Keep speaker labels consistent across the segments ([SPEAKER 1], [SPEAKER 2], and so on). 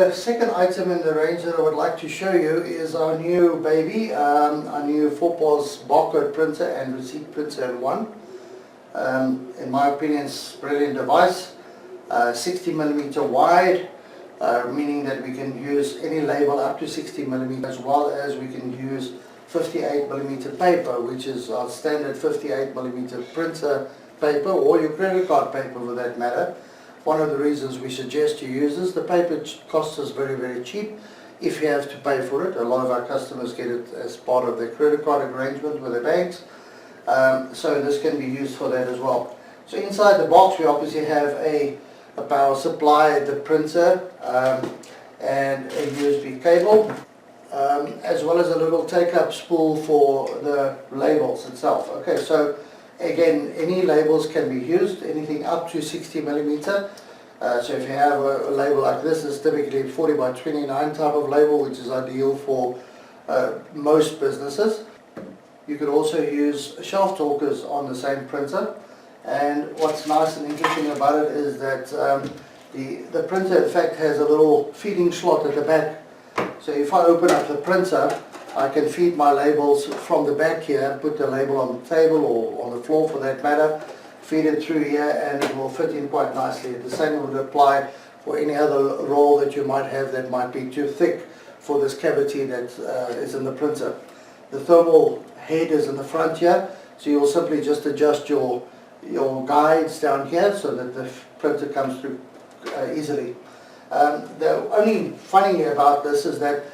[SPEAKER 1] The second item in the range that I would like to show you is our new baby, our new POS Barcode printer and receipt printer in one. In my opinion, it's a brilliant device. 60mm wide, meaning that we can use any label up to 60mm, as well as we can use 58mm paper, which is our standard 58mm printer paper, or your credit card paper for that matter. One of the reasons we suggest you use this, the paper costs us very cheap if you have to pay for it. A lot of our customers get it as part of their credit card arrangement with the banks, so this can be used for that as well. So inside the box we obviously have a power supply, the printer, and a USB cable, as well as a little take-up spool for the labels itself. Okay, so again, any labels can be used, anything up to 60mm. So if you have a label like this, it's typically 40 by 29 type of label, which is ideal for most businesses. You could also use shelf talkers on the same printer. And what's nice and interesting about it is that the printer in fact has a little feeding slot at the back. So if I open up the printer, I can feed my labels from the back here, put the label on the table or on the floor for that matter, feed it through here, and it will fit in quite nicely. The same would apply for any other roll that you might have that might be too thick for this cavity that is in the printer. The thermal head is in the front here, so you'll simply just adjust your guides down here so that the printer comes through easily. The only funny about this is that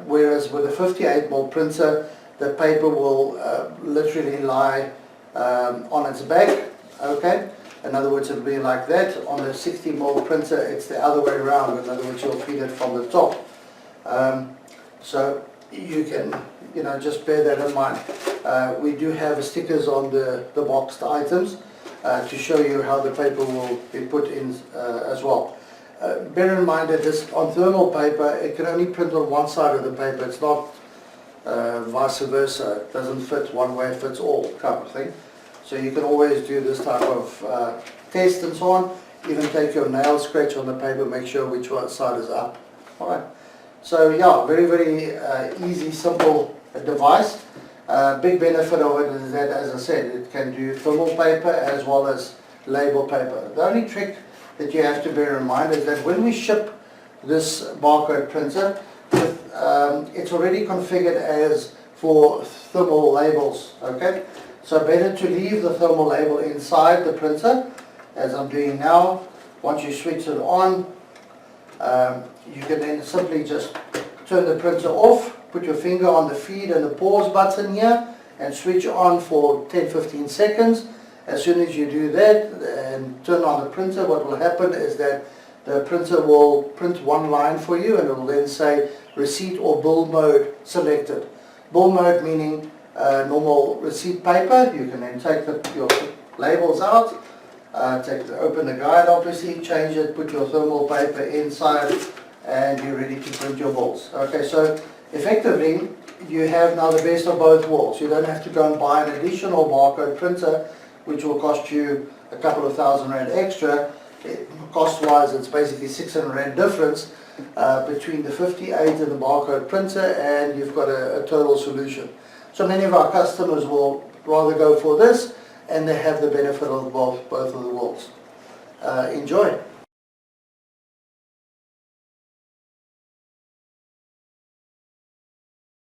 [SPEAKER 1] whereas with a 58mm printer, the paper will literally lie on its back, okay? In other words, it will be like that. On the 60mm printer, it's the other way around. In other words, you'll feed it from the top. So you can, just bear that in mind. We do have stickers on the boxed items to show you how the paper will be put in as well. Bear in mind that this, on thermal paper, it can only print on one side of the paper. It's not vice versa. It doesn't fit one way, fits all type of thing. So you can always do this type of test and so on. Even take your nail, scratch on the paper, make sure which side is up. Alright. So yeah, very easy, simple device. Big benefit of it is that, as I said, it can do thermal paper as well as label paper. The only trick that you have to bear in mind is that when we ship this barcode printer, it's already configured as for thermal labels, okay? So better to leave the thermal label inside the printer, as I'm doing now. Once you switch it on, you can then simply just turn the printer off, put your finger on the feed and the pause button here, and switch on for 10-15 seconds. As soon as you do that and turn on the printer, what will happen is that the printer will print one line for you, and it will then say receipt or bill mode selected. Bill mode meaning normal receipt paper. You can then take your labels out, open the guide obviously, change it, put your thermal paper inside, and you're ready to print your bills. Okay, so effectively you have now the best of both worlds. You don't have to go and buy an additional barcode printer, which will cost you a couple of £1,000 extra. Cost-wise, it's basically £600 difference between the 58 and the barcode printer, and you've got a total solution. So many of our customers will rather go for this, and they have the benefit of both of the worlds. Enjoy.